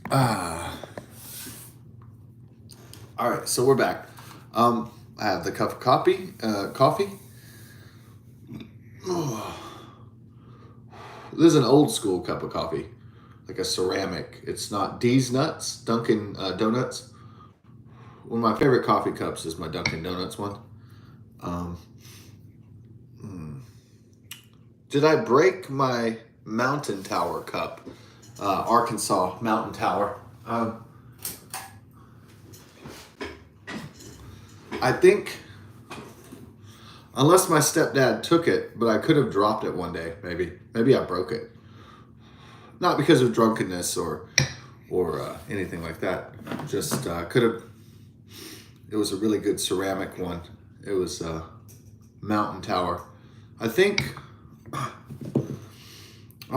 All right, so we're back. I have the cup of coffee. This is an old school cup of coffee, like a ceramic. It's not D's Nuts, Dunkin' Donuts. One of my favorite coffee cups is my Dunkin' Donuts one. Um, did I break my Mountain Tower cup? Arkansas Mountain Tower. I think, unless my stepdad took it, but I could have dropped it one day. Maybe I broke it. Not because of drunkenness or anything like that. Just could have. It was a really good ceramic one. It was Mountain Tower. I think. I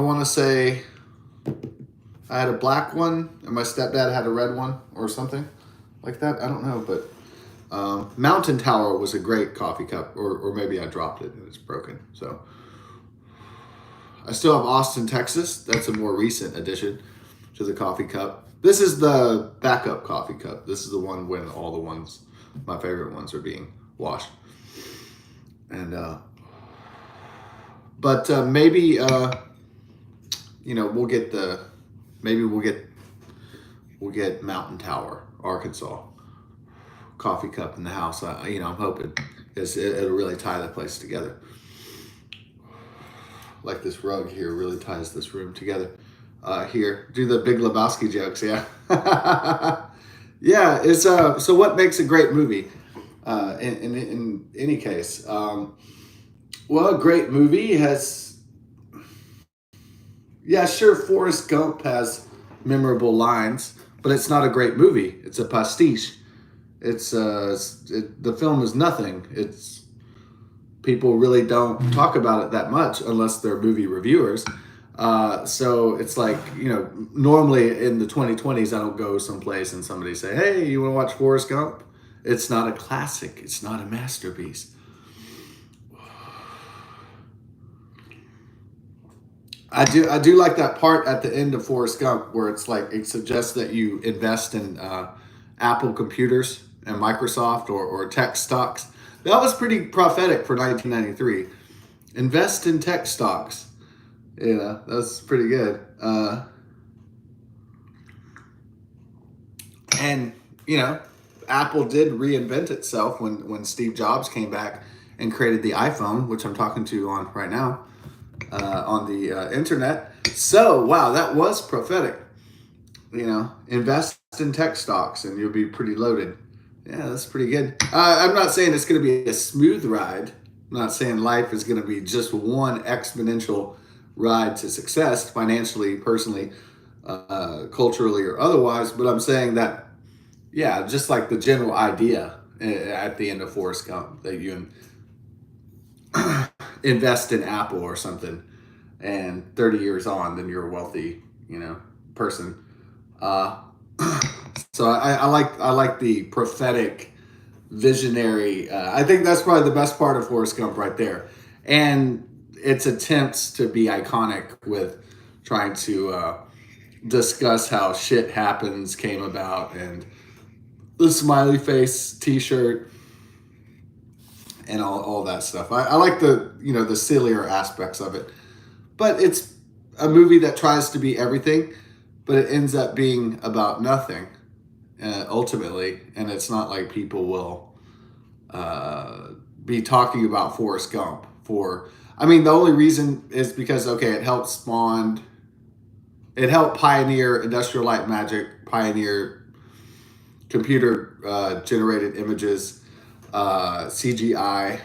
want to say I had a black one and my stepdad had a red one or something like that. I don't know, but Mountain Tower was a great coffee cup, or maybe I dropped it and it's broken. So I still have Austin, Texas. That's a more recent addition to the coffee cup. This is the backup coffee cup. This is the one when all the ones, my favorite ones, are being washed. And but maybe we'll get we'll get Mountain Tower, Arkansas coffee cup in the house. I'm hoping it'll really tie the place together. Like this rug here really ties this room together. Here, do the Big Lebowski jokes, yeah. Yeah, it's so what makes a great movie? In any case, well, a great movie has, yeah, sure, Forrest Gump has memorable lines, but it's not a great movie. It's a pastiche. The film is nothing. It's people really don't talk about it that much unless they're movie reviewers. So it's like, normally in the 2020s, I don't go someplace and somebody say, "Hey, you want to watch Forrest Gump?" It's not a classic. It's not a masterpiece. I do like that part at the end of Forrest Gump where it's like it suggests that you invest in Apple computers and Microsoft or tech stocks. That was pretty prophetic for 1993. Invest in tech stocks. That's pretty good. And Apple did reinvent itself when Steve Jobs came back and created the iPhone, which I'm talking to you on right now. On the internet. So, wow, that was prophetic. Invest in tech stocks and you'll be pretty loaded. Yeah, that's pretty good. I'm not saying it's going to be a smooth ride. I'm not saying life is going to be just one exponential ride to success financially, personally, culturally, or otherwise. But I'm saying that, yeah, just like the general idea at the end of Forrest Gump, that you invest in Apple or something, and 30 years on, then you're a wealthy, person. Uh, so I like the prophetic, visionary. I think that's probably the best part of Forrest Gump right there, and its attempts to be iconic with trying to discuss how shit happens came about, and the smiley face T-shirt and all that stuff. I like the sillier aspects of it, but it's a movie that tries to be everything, but it ends up being about nothing ultimately, and it's not like people will be talking about Forrest Gump the only reason is because it helped pioneer industrial light magic, pioneer computer generated images, CGI.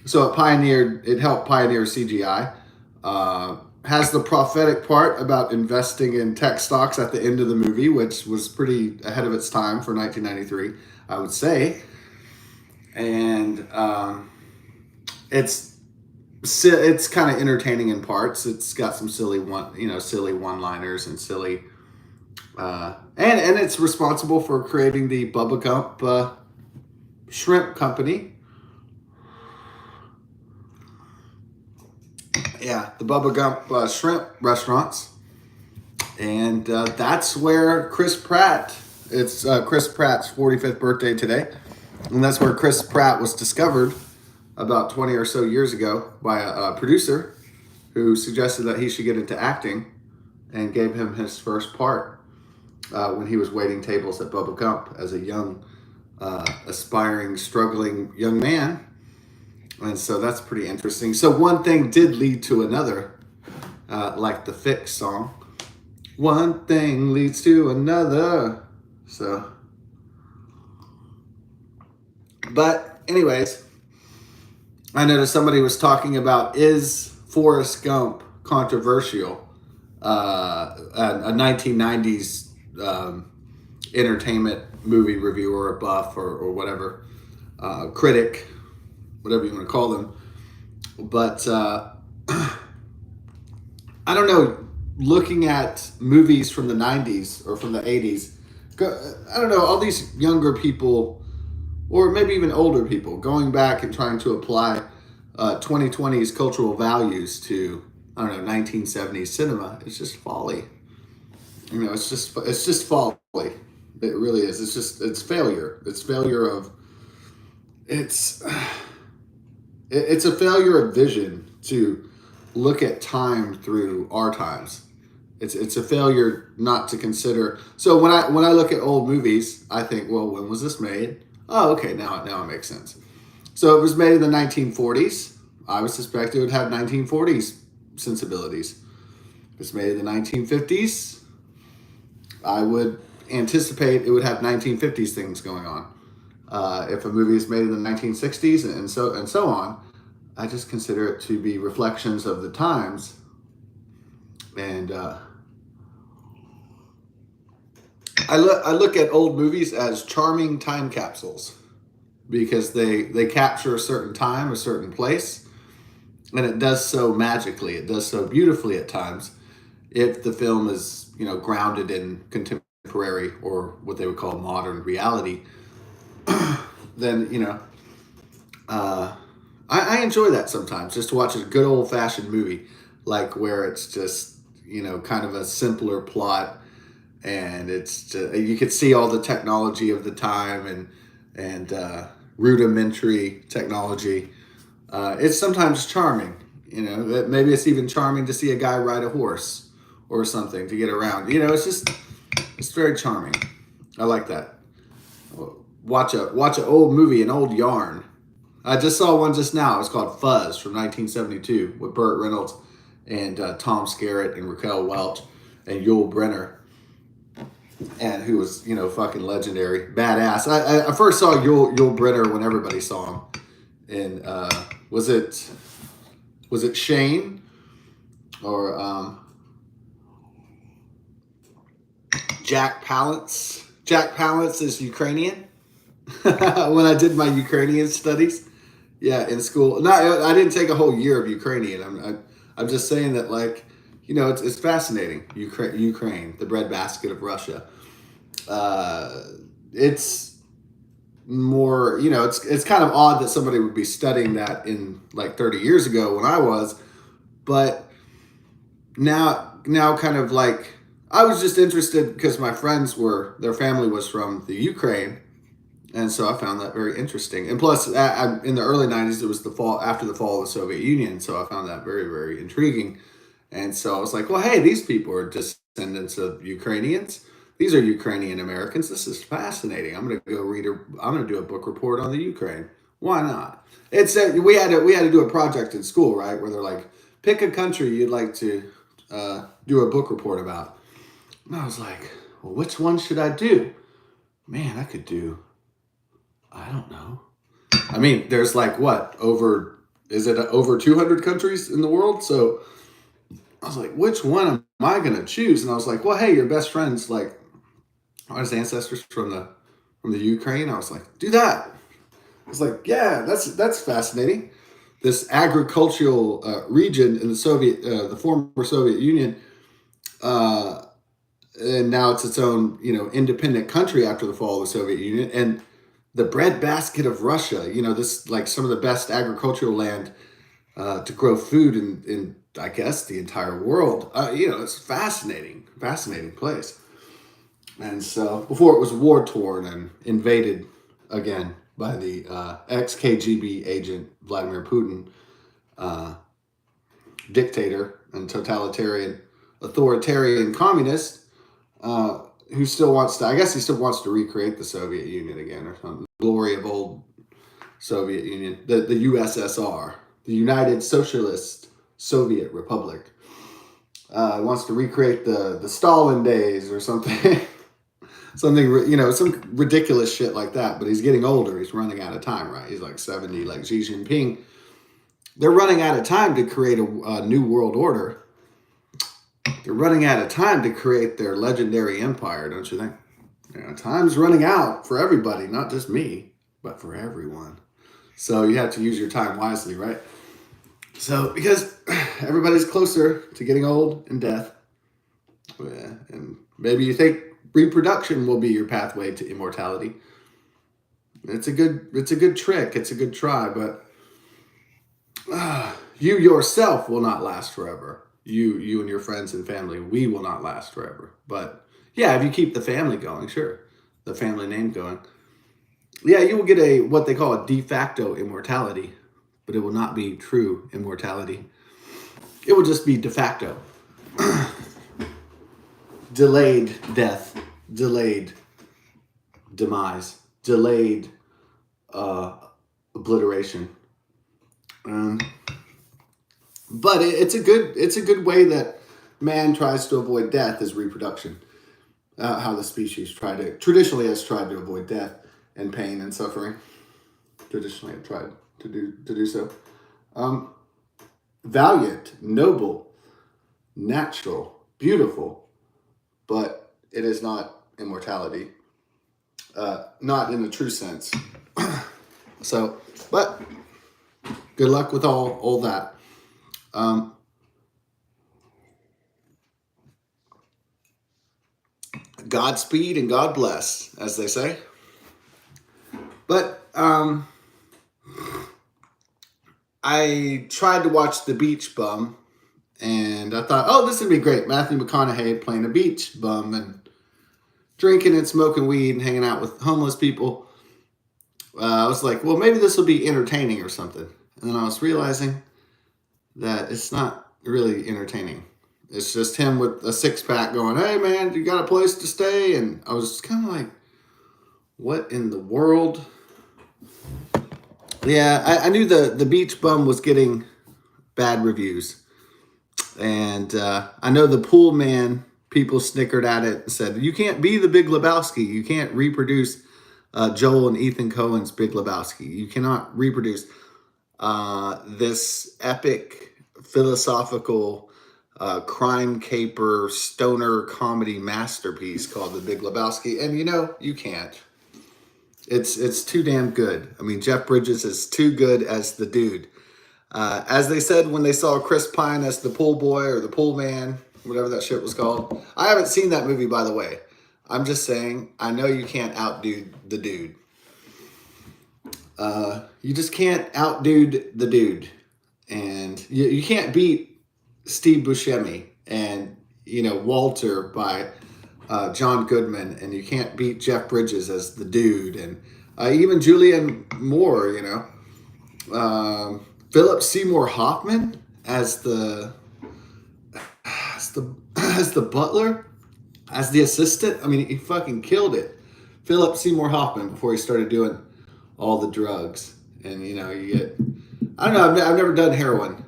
So it helped pioneer CGI. Has the prophetic part about investing in tech stocks at the end of the movie, which was pretty ahead of its time for 1993, I would say. And it's kind of entertaining in parts. It's got some silly one-liners and silly, and it's responsible for creating the Bubba Gump shrimp company. Yeah, the Bubba Gump shrimp restaurants. And that's where Chris Pratt. It's Chris Pratt's 45th birthday today, and that's where Chris Pratt was discovered about 20 or so years ago by a producer who suggested that he should get into acting, and gave him his first part when he was waiting tables at Bubba Gump as a young, aspiring, struggling young man. And so that's pretty interesting. So one thing did lead to another, like the Fix song. One thing leads to another. So, but anyways, I noticed somebody was talking about, is Forrest Gump controversial? A 1990s entertainment movie reviewer, a buff, or whatever, critic, whatever you want to call them. But I don't know, looking at movies from the 90s or from the 80s, I don't know, all these younger people, or maybe even older people, going back and trying to apply 2020's cultural values to, I don't know, 1970s cinema. It's just folly. You know, it's just folly. It really is. It's failure. It's failure of, it's it's a failure of vision to look at time through our times. It's a failure not to consider. So when I look at old movies, I think, well, when was this made? Oh, okay, now it makes sense. So it was made in the 1940s. I would suspect it would have 1940s sensibilities. If it's made in the 1950s, I would anticipate it would have 1950s things going on. If a movie is made in the 1960s and so on, I just consider it to be reflections of the times. And I look at old movies as charming time capsules, because they capture a certain time, a certain place, and it does so magically. It does so beautifully at times. If the film is, grounded in contemporary, or what they would call modern reality, then I enjoy that sometimes, just to watch a good old fashioned movie, like where it's just kind of a simpler plot, and it's just, you could see all the technology of the time, and rudimentary technology. It's sometimes charming. Maybe it's even charming to see a guy ride a horse or something to get around. It's very charming. I like that. Watch an old movie, an old yarn. I just saw one just now. It's called Fuzz from 1972 with Burt Reynolds and Tom Skerritt and Raquel Welch and Yul Brynner, and who was fucking legendary, badass. I first saw Yul Brynner when everybody saw him. And was it Shane or Jack Palance? Jack Palance is Ukrainian. When I did my Ukrainian studies, in school. No, I didn't take a whole year of Ukrainian. I'm just saying that, it's fascinating. Ukraine, the breadbasket of Russia. It's more, it's kind of odd that somebody would be studying that in 30 years ago when I was, but now kind of I was just interested because my friends their family was from the Ukraine. And so I found that very interesting. And plus, in the early 90s, it was after the fall of the Soviet Union. So I found that very, very intriguing. And so I was like, well, hey, these people are descendants of Ukrainians. These are Ukrainian Americans. This is fascinating. I'm going to I'm going to do a book report on the Ukraine. Why not? We had to do a project in school, right? Where they're like, pick a country you'd like to do a book report about. And I was like, well, which one should I do? Man, I could do, I don't know. I mean, there's over 200 countries in the world? So I was like, which one am I going to choose? And I was like, well, hey, your best friend's are his ancestors from the Ukraine? I was like, do that. I was like, yeah, that's fascinating. This agricultural region in the former Soviet Union, and now it's its own, independent country after the fall of the Soviet Union, and the breadbasket of Russia. This some of the best agricultural land to grow food in I guess, the entire world. It's fascinating place. And so before it was war torn and invaded again by the ex KGB agent Vladimir Putin, uh, dictator and totalitarian, authoritarian communist, who still wants to, I guess he still wants to recreate the Soviet Union again or something. Glory of old Soviet Union, the USSR, the United Socialist Soviet Republic. Wants to recreate the Stalin days or something. Some ridiculous shit like that. But he's getting older. He's running out of time, right? He's like 70, like Xi Jinping. They're running out of time to create a new world order. They're running out of time to create their legendary empire, don't you think? Time's running out for everybody, not just me, but for everyone. So you have to use your time wisely, right? So because everybody's closer to getting old and death, and maybe you think reproduction will be your pathway to immortality. It's a good trick. It's a good try, but you yourself will not last forever. You and your friends and family, we will not last forever. But yeah, if you keep the family going, sure, the family name going, yeah, you will get what they call a de facto immortality, but it will not be true immortality. It will just be de facto. Delayed death, delayed demise, delayed obliteration. But it's a good way that man tries to avoid death is reproduction. How the species traditionally has tried to avoid death and pain and suffering. Traditionally have tried to do so. Valiant, noble, natural, beautiful, but it is not immortality. Not in the true sense. So, but good luck with all that. Godspeed and God bless, as they say. But I tried to watch The Beach Bum, and I thought, oh, this would be great. Matthew McConaughey playing a beach bum and drinking and smoking weed and hanging out with homeless people. I was like, well, maybe this will be entertaining or something. And then I was realizing that it's not really entertaining. It's just him with a six-pack going, hey, man, you got a place to stay? And I was kind of like, what in the world? Yeah, I knew the Beach Bum was getting bad reviews. And I know the Pool Man people snickered at it and said, you can't be the Big Lebowski. You can't reproduce Joel and Ethan Coen's Big Lebowski. You cannot reproduce this epic philosophical crime caper stoner comedy masterpiece called The Big Lebowski. And you can't. It's too damn good. I mean, Jeff Bridges is too good as the dude. As they said when they saw Chris Pine as the pool boy or the pool man, whatever that shit was called. I haven't seen that movie, by the way. I'm just saying, I know you can't outdo the dude. You just can't outdo the dude. And you can't beat Steve Buscemi and, Walter by John Goodman. And you can't beat Jeff Bridges as the dude. And even Julianne Moore, Philip Seymour Hoffman as the butler, as the assistant. I mean, he fucking killed it. Philip Seymour Hoffman before he started doing all the drugs. And you get, I don't know, I've never done heroin.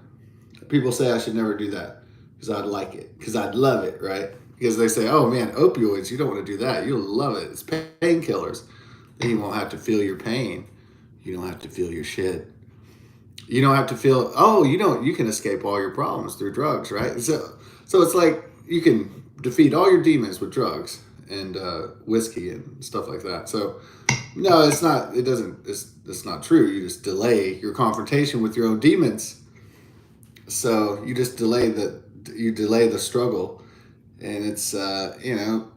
People say I should never do that because I'd like it, because I'd love it, right? Because they say, oh man, opioids, you don't want to do that. You'll love it. It's painkillers. Then you won't have to feel your pain. You don't have to feel your shit. You don't have to feel, you can escape all your problems through drugs, right? So it's like you can defeat all your demons with drugs and whiskey and stuff like that. So no, it's not true. You just delay your confrontation with your own demons. So you just delay the struggle. And it's, a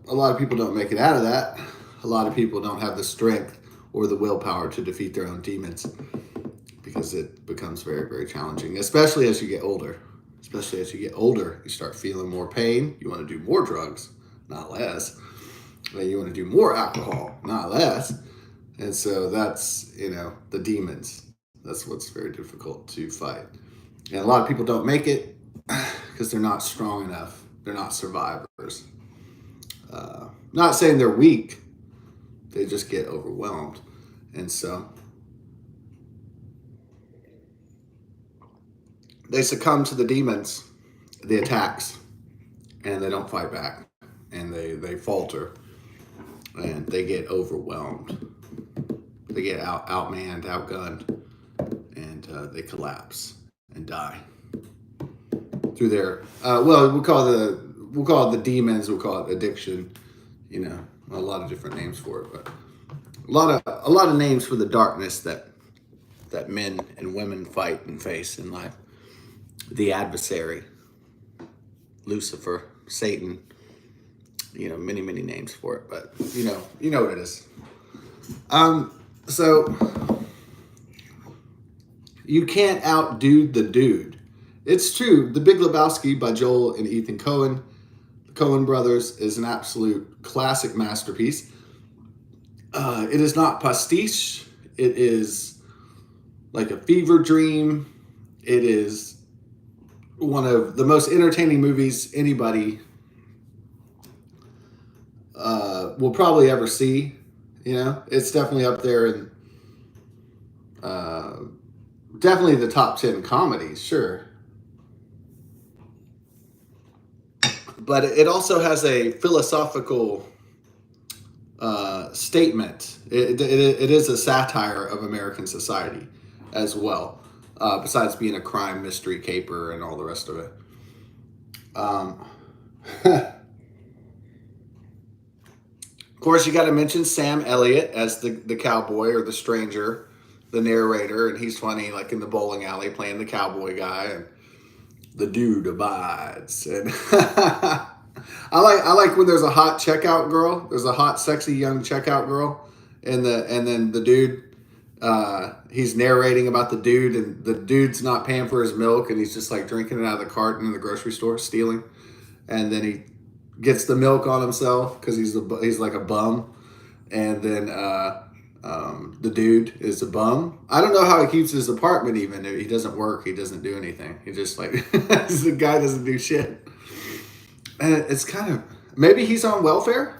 lot of people don't make it out of that. A lot of people don't have the strength or the willpower to defeat their own demons because it becomes very, very challenging, especially as you get older. especially as you get older. You start feeling more pain. You want to do more drugs, not less. And you want to do more alcohol, not less. And so that's, the demons. That's what's very difficult to fight. And a lot of people don't make it because they're not strong enough. They're not survivors. Not saying they're weak, they just get overwhelmed. And so they succumb to the demons, the attacks, and they don't fight back. And they falter and they get overwhelmed. They get outmanned, outgunned, and they collapse and die through their we'll call it the demons, we'll call it addiction, a lot of different names for it, but a lot of names for the darkness that men and women fight and face in life. The adversary, Lucifer, Satan, many names for it, but you know what it is. So you can't outdo the dude. It's true. The Big Lebowski by Joel and Ethan Coen, the Coen brothers, is an absolute classic masterpiece. It is not pastiche. It is like a fever dream. It is one of the most entertaining movies anybody will probably ever see. It's definitely up there and definitely the top 10 comedies, sure. But it also has a philosophical statement. It is a satire of American society as well, besides being a crime mystery caper and all the rest of it. Of course, you got to mention Sam Elliott as the cowboy or the stranger, the narrator, and he's funny, like in the bowling alley playing the cowboy guy, and the dude abides. And I like when there's a hot checkout girl. There's a hot, sexy young checkout girl, and then the dude. He's narrating about the dude, and the dude's not paying for his milk, and he's just like drinking it out of the carton in the grocery store, stealing, and then he gets the milk on himself because he's like a bum, and then the dude is a bum. I don't know how he keeps his apartment even. He doesn't work. He doesn't do anything. He just like the guy doesn't do shit, and it's kind of maybe he's on welfare.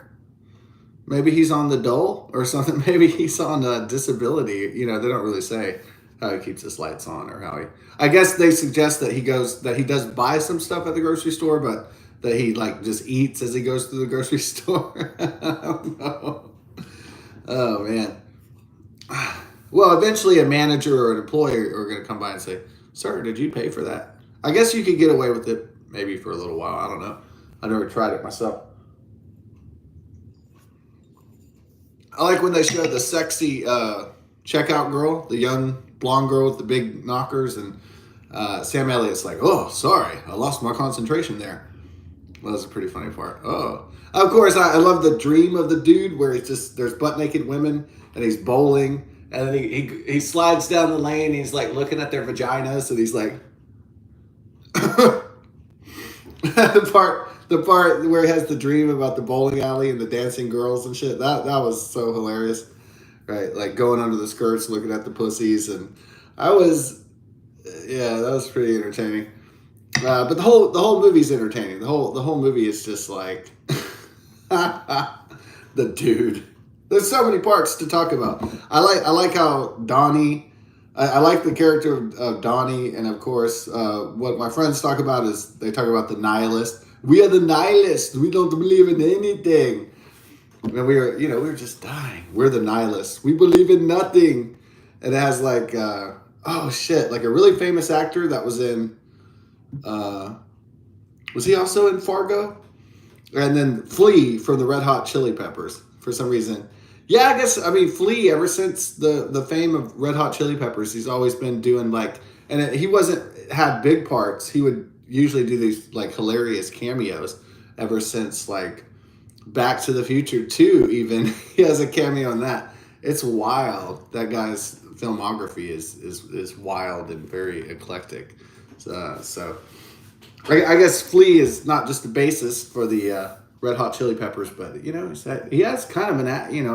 Maybe he's on the dole or something. Maybe he's on disability. They don't really say how he keeps his lights on or how he. I guess they suggest that he does buy some stuff at the grocery store, but that he like just eats as he goes through the grocery store. I don't know. Oh man. Well, eventually a manager or an employer are going to come by and say, "Sir, did you pay for that?" I guess you could get away with it maybe for a little while. I don't know. I never tried it myself. I like when they show the sexy checkout girl, the young blonde girl with the big knockers, and Sam Elliott's like, "Oh, sorry, I lost my concentration there." Well, that was a pretty funny part. Oh, of course, I love the dream of the dude where it's just there's butt naked women and he's bowling, and then he slides down the lane. And he's like looking at their vaginas, and he's like, the part where he has the dream about the bowling alley and the dancing girls and shit. That was so hilarious, right? Like going under the skirts, looking at the pussies, and that was pretty entertaining. But the whole movie's entertaining. The whole movie is just like the dude. There's so many parts to talk about. I like how Donnie. I like the character of Donnie, and of course, what my friends talk about is they talk about the nihilist. We are the nihilists. We don't believe in anything. And we're just dying. We're the nihilists. We believe in nothing. And it has like, like a really famous actor that was in, was he also in Fargo? And then Flea from the Red Hot Chili Peppers for some reason. Yeah, Flea, ever since the fame of Red Hot Chili Peppers, he's always been doing he wasn't had big parts. He would usually do these like hilarious cameos ever since like Back to the Future 2 even. He has a cameo in that. It's wild. That guy's filmography is wild and very eclectic. So I guess Flea is not just the basis for the Red Hot Chili Peppers, but he has kind of an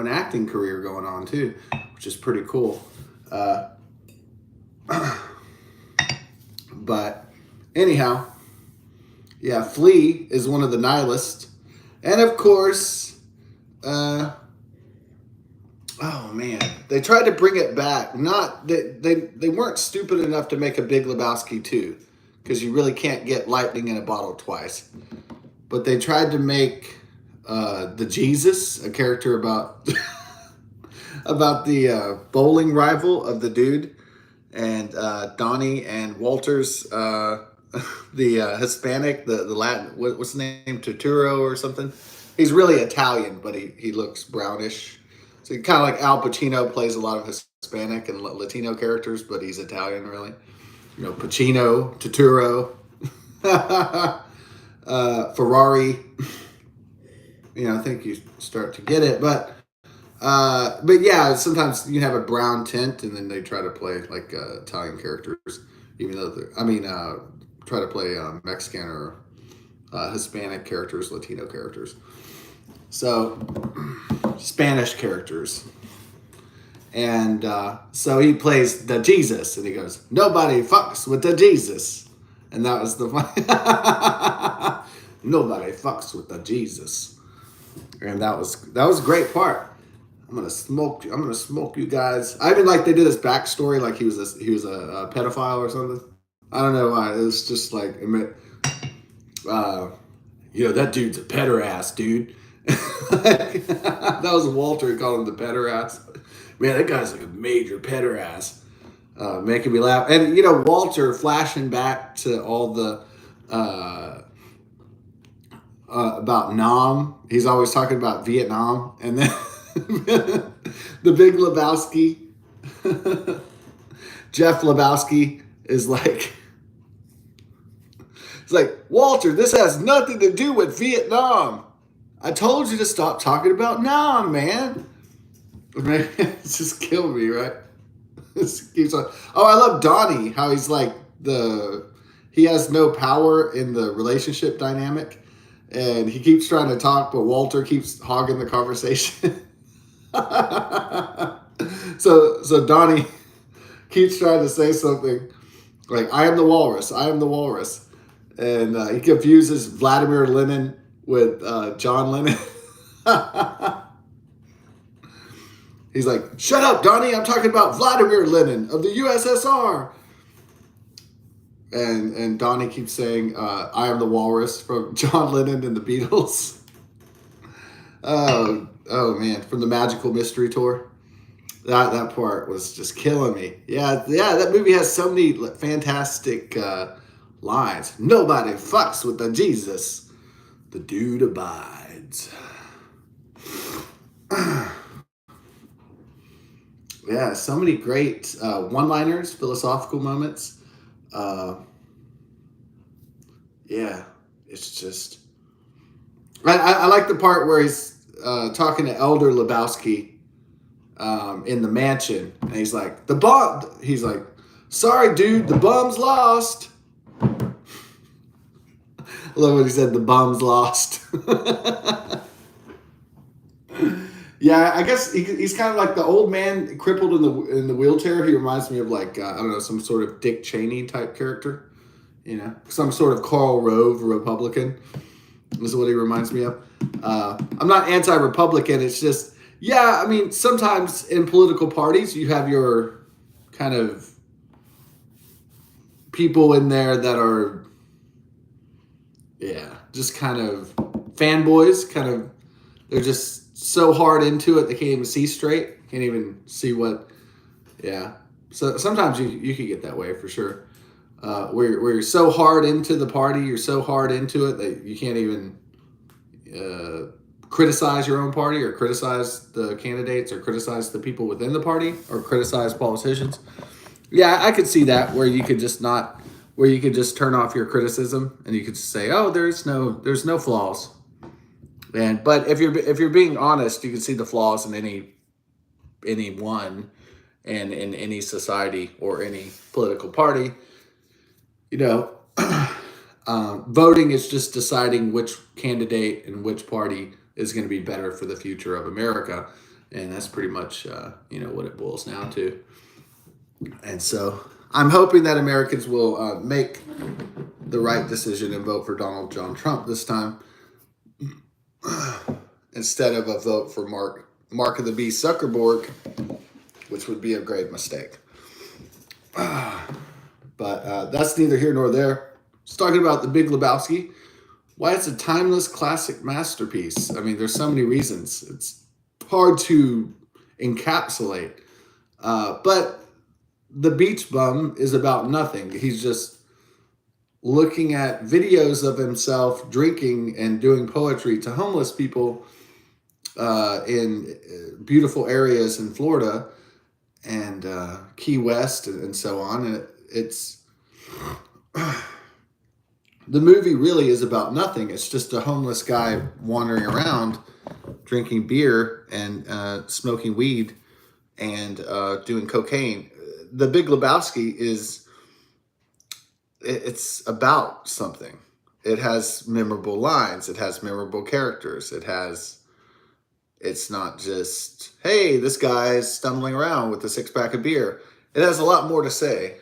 acting career going on too, which is pretty cool. Uh, but anyhow, yeah, Flea is one of the nihilists, and of course, oh man, they tried to bring it back. Not they weren't stupid enough to make a Big Lebowski 2, because you really can't get lightning in a bottle twice. But they tried to make the Jesus, a character about about the bowling rival of the dude, and Donnie and Walter's the Hispanic, the Latin, what's the name, Turturro or something. He's really Italian, but he looks brownish. So kind of like Al Pacino plays a lot of Hispanic and Latino characters, but he's Italian, really. Pacino, Turturro, Ferrari. I think you start to get it, but yeah, sometimes you have a brown tint, and then they try to play like Italian characters, even though try to play Mexican or Hispanic characters, Latino characters. So Spanish characters. And so he plays the Jesus, and he goes, "Nobody fucks with the Jesus," and that was the nobody fucks with the Jesus, and that was a great part. I'm gonna smoke you guys. I even like they did this backstory, like he was a pedophile or something. I don't know why. It was just like, that dude's a pederast, dude. That was Walter. He called him the pederast. Man, that guy's like a major pederast. Making me laugh. And, Walter flashing back to all the about Nam. He's always talking about Vietnam. And then the Big Lebowski, Jeff Lebowski, is like, it's like, "Walter, this has nothing to do with Vietnam. I told you to stop talking about Nam, man." Man, it's just killed me, right? Keeps on. Oh, I love Donnie, how he's like he has no power in the relationship dynamic, and he keeps trying to talk, but Walter keeps hogging the conversation. So Donnie keeps trying to say something like, "I am the walrus, I am the walrus," and he confuses Vladimir Lenin with John Lennon. He's like, "Shut up, Donnie, I'm talking about Vladimir Lenin of the USSR." And Donnie keeps saying, "I am the walrus" from John Lennon and the Beatles. Oh man, from the Magical Mystery Tour. That part was just killing me. Yeah, that movie has so many fantastic lines. "Nobody fucks with the Jesus. The dude abides." Yeah, so many great one-liners, philosophical moments. Yeah, it's just... I like the part where he's talking to Elder Lebowski in the mansion, and he's like, he's like, "Sorry, dude, the bum's lost." I love what he said, "the bum's lost." Yeah, I guess he's kind of like the old man crippled in the wheelchair. He reminds me of like I don't know, some sort of Dick Cheney type character, some sort of Karl Rove Republican. This is what he reminds me of. I'm not anti-Republican. It's just, yeah, I mean, sometimes in political parties you have your kind of people in there that are, yeah, just kind of fanboys. Kind of, they're just so hard into it they can't even see straight, can't even see what. Yeah, so sometimes you could get that way for sure, where you're so hard into the party, you're so hard into it that you can't even criticize your own party, or criticize the candidates, or criticize the people within the party, or criticize politicians. Yeah, I could see that, where you could just turn off your criticism, and you could just say, "Oh, there's no flaws." But if you're being honest, you can see the flaws in anyone, and in any society or any political party. Voting is just deciding which candidate and which party is going to be better for the future of America, and that's pretty much what it boils down to. And so I'm hoping that Americans will make the right decision and vote for Donald John Trump this time instead of a vote for Mark of the Beast Zuckerberg, which would be a grave mistake. But that's neither here nor there. Just talking about the Big Lebowski, why it's a timeless classic masterpiece. I mean, there's so many reasons. It's hard to encapsulate. But the beach bum is about nothing. He's just looking at videos of himself drinking and doing poetry to homeless people in beautiful areas in Florida and Key West and so on. And it's the movie really is about nothing. It's just a homeless guy wandering around, drinking beer and smoking weed and doing cocaine. The Big Lebowski it's about something. It has memorable lines. It has memorable characters. It's not just, hey, this guy's stumbling around with a 6-pack of beer. It has a lot more to say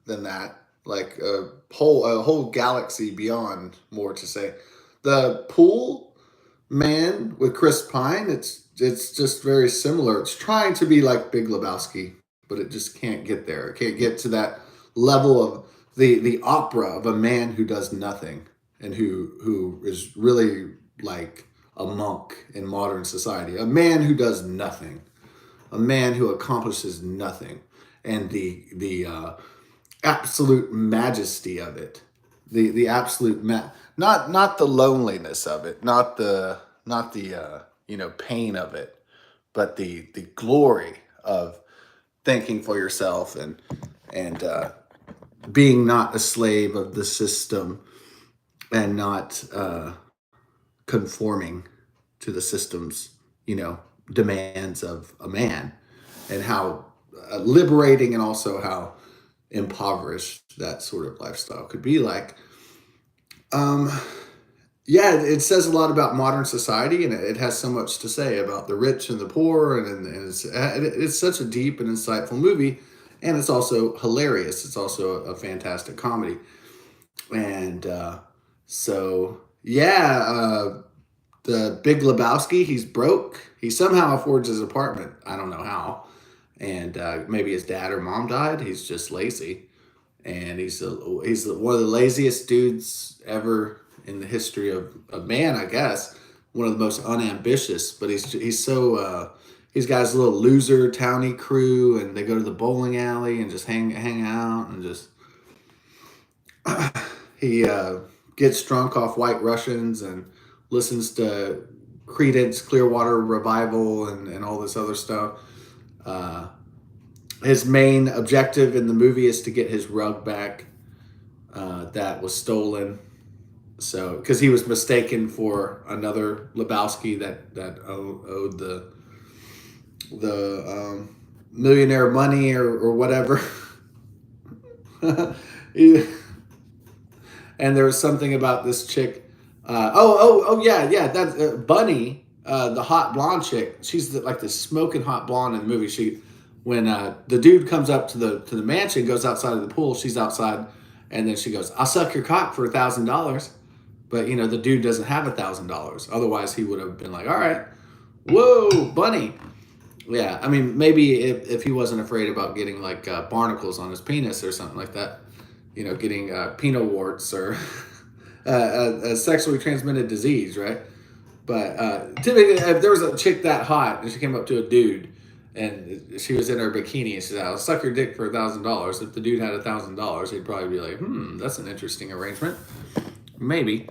than that. Like a whole galaxy beyond more to say. The Pool Man with Chris Pine, it's just very similar. It's trying to be like Big Lebowski, but it just can't get there. It can't get to that level of the opera of a man who does nothing and who is really like a monk in modern society. A man who does nothing. A man who accomplishes nothing. And the absolute majesty of it. The absolute not the loneliness of it, not the pain of it, but the glory of thinking for yourself and being not a slave of the system and not conforming to the system's demands of a man, and how liberating and also how impoverished that sort of lifestyle could be like. Yeah, it says a lot about modern society, and it has so much to say about the rich and the poor, and it's such a deep and insightful movie, and it's also hilarious. It's also a fantastic comedy, and so yeah, the Big Lebowski, he's broke. He somehow affords his apartment. I don't know how, and maybe his dad or mom died. He's just lazy, and he's one of the laziest dudes ever in the history of man, I guess. One of the most unambitious, but he's so he's got his little loser townie crew, and they go to the bowling alley and just hang out and just he gets drunk off White Russians and listens to Creedence Clearwater Revival and all this other stuff. His main objective in the movie is to get his rug back that was stolen. So, because he was mistaken for another Lebowski that owed the millionaire money or whatever. And there was something about this chick. Yeah, that's Bunny, the hot blonde chick. She's like the smoking hot blonde in the movie. When the dude comes up to the mansion, goes outside of the pool, she's outside, and then she goes, "I'll suck your cock for $1,000." But the dude doesn't have $1,000. Otherwise, he would have been like, "All right, whoa, Bunny." Yeah, I mean, maybe if he wasn't afraid about getting like barnacles on his penis or something like that, getting penile warts or a sexually transmitted disease, right? But typically, if there was a chick that hot and she came up to a dude and she was in her bikini and she said, "I'll suck your dick for $1,000." If the dude had $1,000, he'd probably be like, "That's an interesting arrangement." Maybe.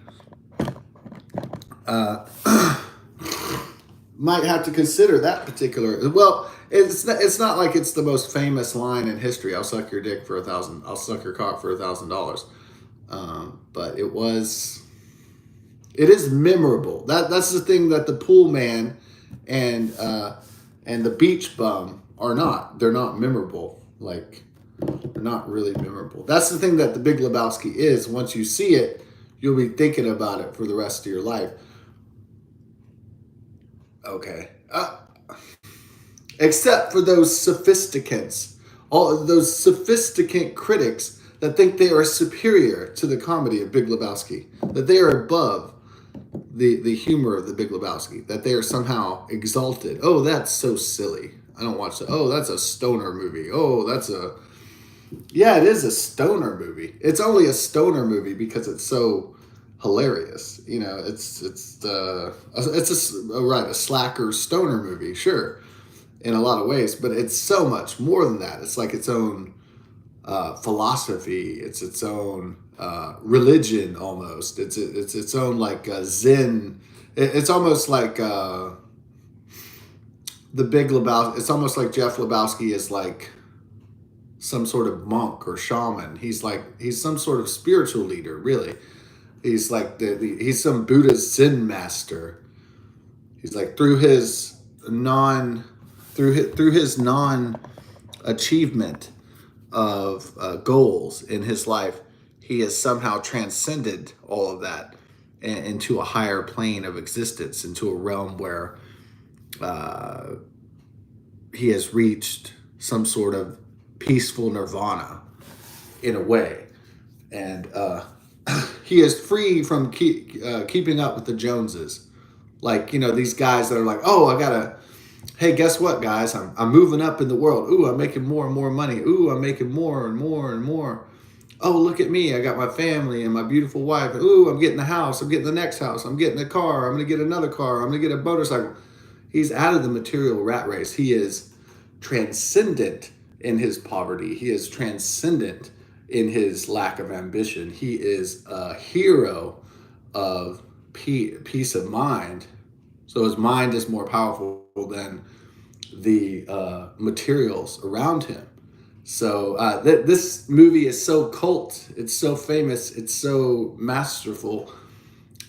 Might have to consider that particular. Well, it's not like it's the most famous line in history. "I'll suck your dick for $1,000. I'll suck your cock for $1,000." But it is memorable. That's the thing that the Pool Man and the Beach Bum are not. They're not memorable. Like, they're not really memorable. That's the thing that the Big Lebowski is. Once you see it, You'll be thinking about it for the rest of your life. Okay. Except for those sophisticants, all those sophisticant critics that think they are superior to the comedy of Big Lebowski, that they are above the humor of the Big Lebowski, that they are somehow exalted. Oh, that's so silly. I don't watch that. Oh, that's a stoner movie. Oh, that's a yeah, it is a stoner movie. It's only a stoner movie because it's so hilarious. You know, it's a slacker stoner movie, sure, in a lot of ways, but it's so much more than that. It's like its own philosophy. It's its own religion almost. It's its own like Zen. It's almost like the Big Lebowski. It's almost like Jeff Lebowski is like some sort of monk or shaman. He's some sort of spiritual leader, really. He's like he's some Buddhist Zen master. He's like through his non achievement of goals in his life, he has somehow transcended all of that into a higher plane of existence, into a realm where he has reached some sort of peaceful nirvana in a way. And he is free from keeping up with the Joneses. Like, you know, these guys that are like, oh, hey, guess what, guys? I'm moving up in the world. Ooh, I'm making more and more money. Ooh, I'm making more and more and more. Oh, look at me. I got my family and my beautiful wife. Ooh, I'm getting a house. I'm getting the next house. I'm getting a car. I'm going to get another car. I'm going to get a motorcycle. He's out of the material rat race. He is transcendent in his poverty. He is transcendent in his lack of ambition. He is a hero of peace of mind. So his mind is more powerful than the materials around him. So this movie is so cult, it's so famous, it's so masterful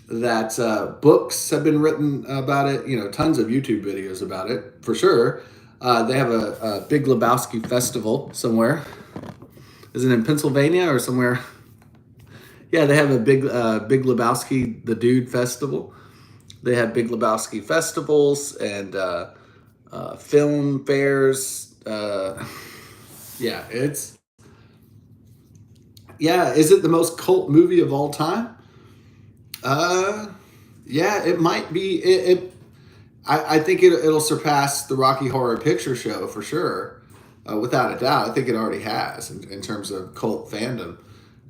that books have been written about it. You know, tons of YouTube videos about it, for sure. They have a Big Lebowski festival somewhere. Is it in Pennsylvania or somewhere? Yeah, they have a Big Lebowski the Dude festival. They have Big Lebowski festivals and film fairs. Yeah, Is it the most cult movie of all time? Yeah, it might be. I think it'll surpass the Rocky Horror Picture Show for sure, without a doubt. I think it already has in terms of cult fandom.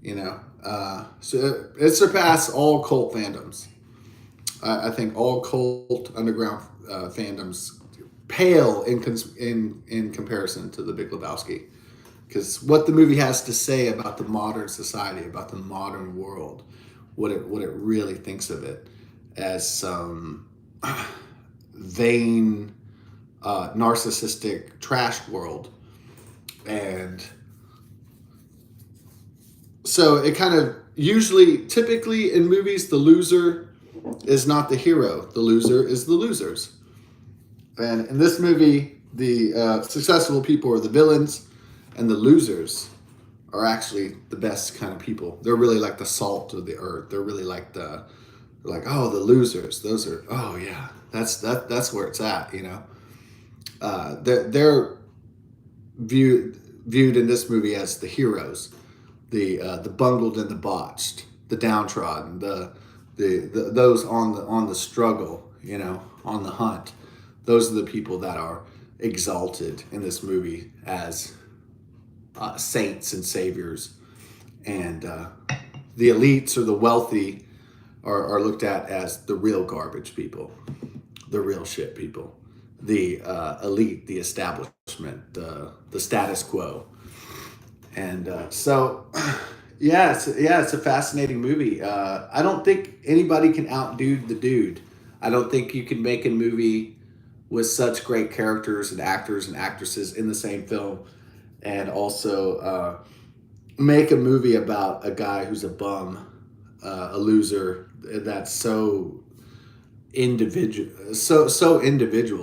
You know, so it surpassed all cult fandoms. I think all cult underground fandoms pale in comparison to the Big Lebowski, because what the movie has to say about the modern society, about the modern world, what it really thinks of it as some vain, narcissistic trash world. And so it kind of typically in movies, the loser is not the hero. The loser is the losers. And in this movie, the successful people are the villains, and the losers are actually the best kind of people. They're really like the salt of the earth. They're really like the losers. Those are, oh yeah, that's where it's at. You know, they're viewed in this movie as the heroes, the bungled and the botched, the downtrodden, the those on the struggle, you know, on the hunt. Those are the people that are exalted in this movie as saints and saviors, and the elites or the wealthy are looked at as the real garbage people, the real shit people, the elite, the establishment, the status quo. And so yeah, it's a fascinating movie. I don't think anybody can outdo the dude. I don't think you can make a movie with such great characters and actors and actresses in the same film, and also make a movie about a guy who's a bum, a loser, that's so individual,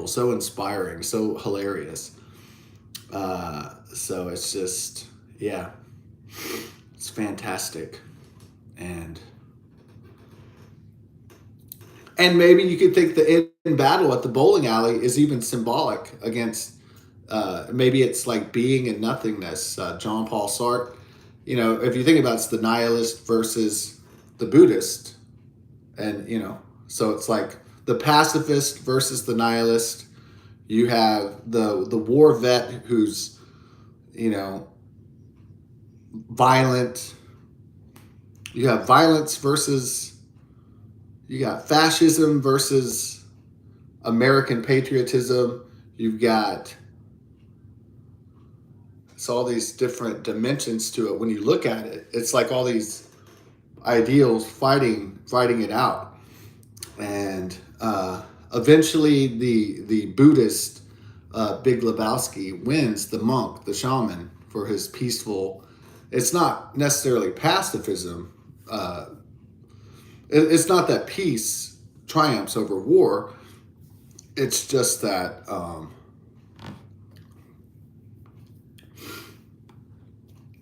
so inspiring, so hilarious. So it's just, yeah, it's fantastic. And And maybe you could think the end battle at the bowling alley is even symbolic against maybe it's like being and nothingness. John Paul Sartre, you know, if you think about it, it's the nihilist versus the Buddhist, and you know, so it's like the pacifist versus the nihilist. You have the war vet who's, you know, violent. You have violence versus, you got fascism versus American patriotism. You've got, it's all these different dimensions to it. When you look at it, it's like all these ideals fighting it out. And eventually the Buddhist Big Lebowski wins, the monk, the shaman, for his peaceful. It's not necessarily pacifism. It's not that peace triumphs over war. It's just that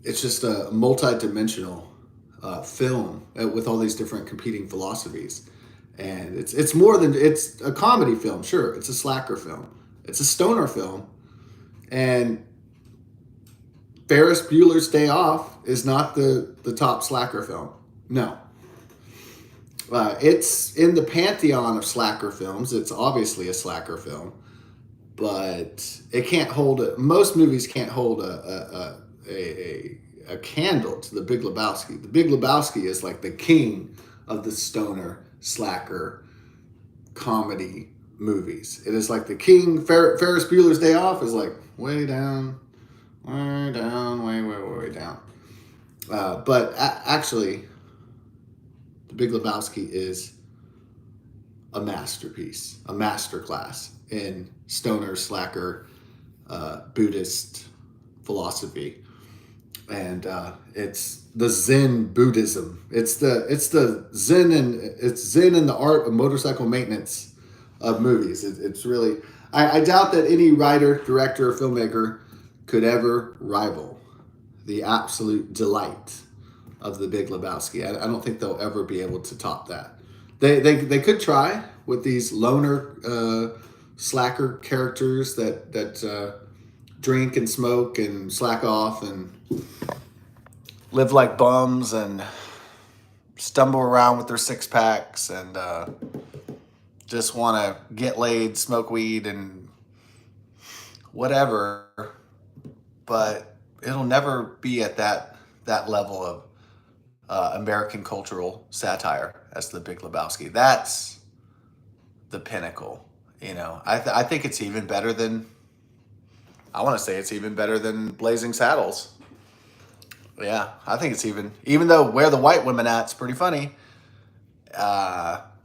it's just a multi-dimensional film with all these different competing philosophies, and it's more than, it's a comedy film. Sure, it's a slacker film, it's a stoner film, and Ferris Bueller's Day Off is not the top slacker film. No, it's in the pantheon of slacker films. It's obviously a slacker film, but it can't hold a. Most movies can't hold a candle to the Big Lebowski. The Big Lebowski is like the king of the stoner slacker comedy movies. It is like the king. Ferris Bueller's Day Off is like way down, way down. But actually, the Big Lebowski is a masterpiece, a masterclass in stoner slacker Buddhist philosophy, and it's the Zen Buddhism. It's the Zen, and it's Zen in the art of motorcycle maintenance of movies. It's really, I doubt that any writer, director, or filmmaker could ever rival the absolute delight of the Big Lebowski. I don't think they'll ever be able to top that. They could try with these loner slacker characters that drink and smoke and slack off and live like bums and stumble around with their six packs and just want to get laid, smoke weed, and whatever. But it'll never be at that level of American cultural satire as the Big Lebowski. That's the pinnacle. You know, I think it's even better than, I want to say it's even better than Blazing Saddles. Yeah, I think it's even though Where the White Women At's pretty funny.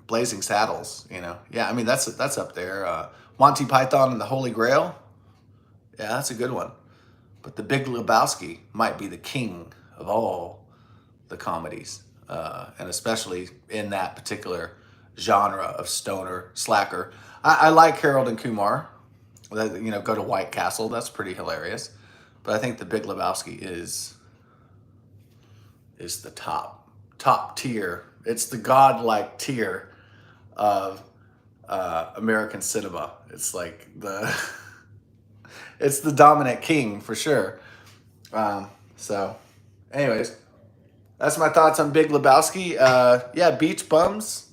Blazing Saddles, you know, yeah, I mean that's up there. Monty Python and the Holy Grail, yeah, that's a good one. But the Big Lebowski might be the king of all the comedies, and especially in that particular genre of stoner slacker. I like Harold and Kumar. You know, go to White Castle. That's pretty hilarious. But I think the Big Lebowski is the top tier. It's the godlike tier of American cinema. It's like it's the dominant king for sure. So, anyways, that's my thoughts on Big Lebowski. Yeah, Beach Bums.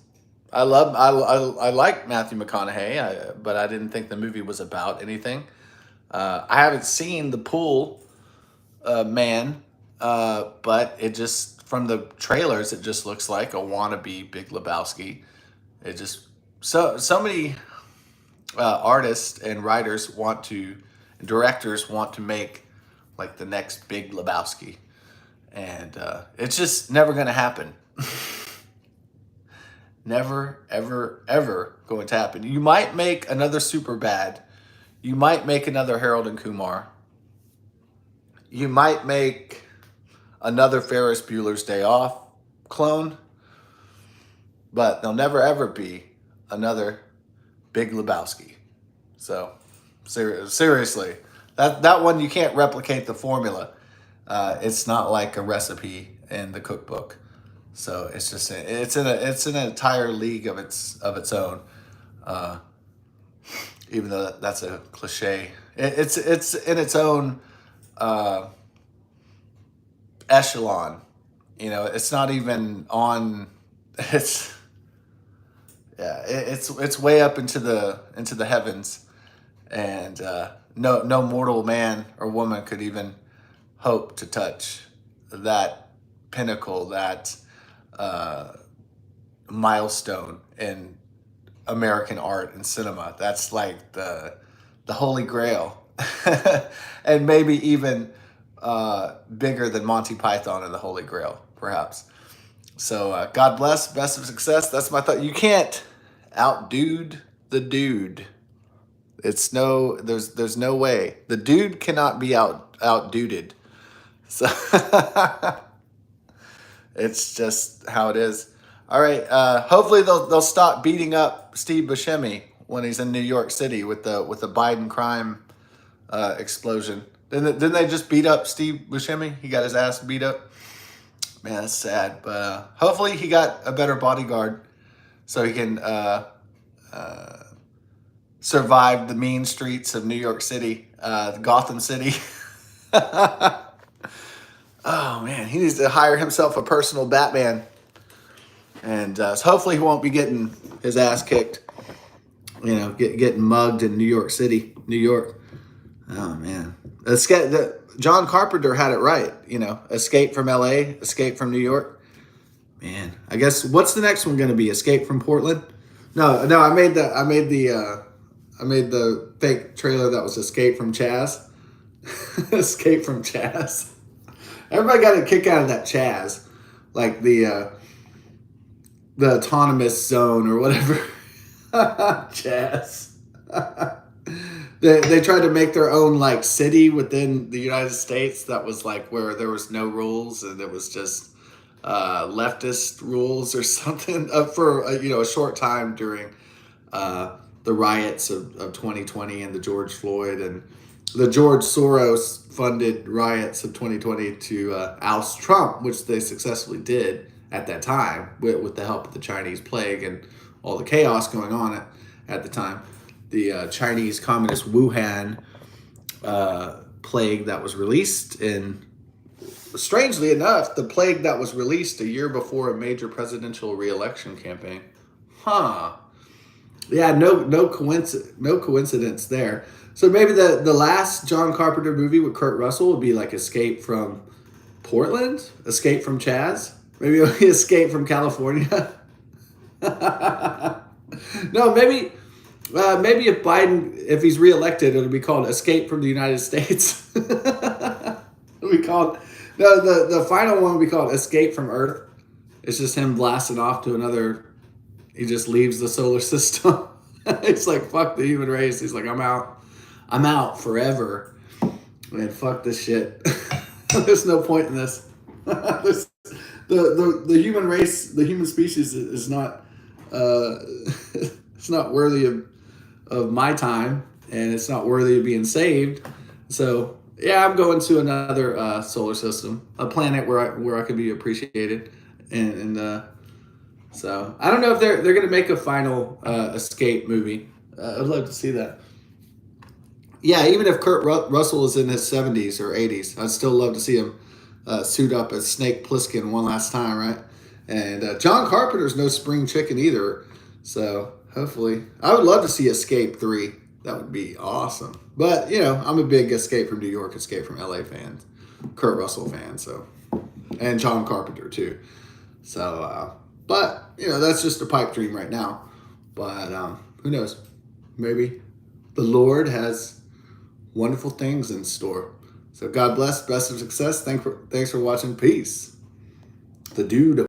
I like Matthew McConaughey, but I didn't think the movie was about anything. I haven't seen The Pool Man, but it just, from the trailers, it just looks like a wannabe Big Lebowski. It just, so many artists and writers directors want to make like the next Big Lebowski, and it's just never going to happen. Never, ever, ever going to happen. You might make another Superbad. You might make another Harold and Kumar. You might make another Ferris Bueller's Day Off clone. But there'll never, ever be another Big Lebowski. So, seriously, that one, you can't replicate the formula. It's not like a recipe in the cookbook. So it's an entire league of its own. Uh, Even though that's a cliche, it's in its own uh, echelon. It's not even on. It's yeah, it's way up into the heavens, and no mortal man or woman could even hope to touch that pinnacle, that uh, milestone in American art and cinema. That's like the holy grail, and maybe even bigger than Monty Python and the Holy Grail, perhaps. So God bless, best of success. That's my thought. You can't outdude the dude. There's no way. The dude cannot be outduded. So it's just how it is. All right. Hopefully they'll stop beating up Steve Buscemi when he's in New York City with the Biden crime explosion. Didn't they just beat up Steve Buscemi? He got his ass beat up. Man, that's sad. But hopefully he got a better bodyguard so he can survive the mean streets of New York City, Gotham City. Oh man, he needs to hire himself a personal Batman. And so hopefully he won't be getting his ass kicked, getting mugged in New York City, New York. Oh, man. John Carpenter had it right, Escape from L.A., Escape from New York. Man, I guess, what's the next one going to be? Escape from Portland? No, I made the fake trailer that was Escape from Chaz. Escape from Chaz. Everybody got a kick out of that Chaz. Like the autonomous zone or whatever. Chaz. They tried to make their own like city within the United States that was like where there was no rules and it was just leftist rules or something for a short time during the riots of 2020 and the George Floyd and the George Soros funded riots of 2020 to oust Trump, which they successfully did at that time with the help of the Chinese plague and all the chaos going on at the time. The Chinese Communist Wuhan plague that was released in, strangely enough, the plague that was released a year before a major presidential re-election campaign. Huh. Yeah, no coincidence there. So maybe the last John Carpenter movie with Kurt Russell would be like Escape from Portland, Escape from Chaz. Maybe it'll be Escape from California. No, maybe if Biden, if he's reelected, it'll be called Escape from the United States. It'll be called, no, the final one will be called Escape from Earth. It's just him blasting off to another, he just leaves the solar system. It's like, fuck the human race. He's like, I'm out forever. Man, fuck this shit. There's no point in this. The human race, the human species is not, it's not worthy of my time, and it's not worthy of being saved. So yeah, I'm going to another solar system, a planet where I could be appreciated, and so I don't know if they're gonna make a final Escape movie. I'd love to see that. Yeah, even if Kurt Russell is in his 70s or 80s, I'd still love to see him suit up as Snake Plissken one last time, right? And John Carpenter's no spring chicken either. So hopefully, I would love to see Escape 3. That would be awesome. But, I'm a big Escape from New York, Escape from LA fan, Kurt Russell fan, so, and John Carpenter too. So, but, that's just a pipe dream right now. But who knows? Maybe the Lord has wonderful things in store. So God bless, best of success. Thanks for watching. Peace. The dude.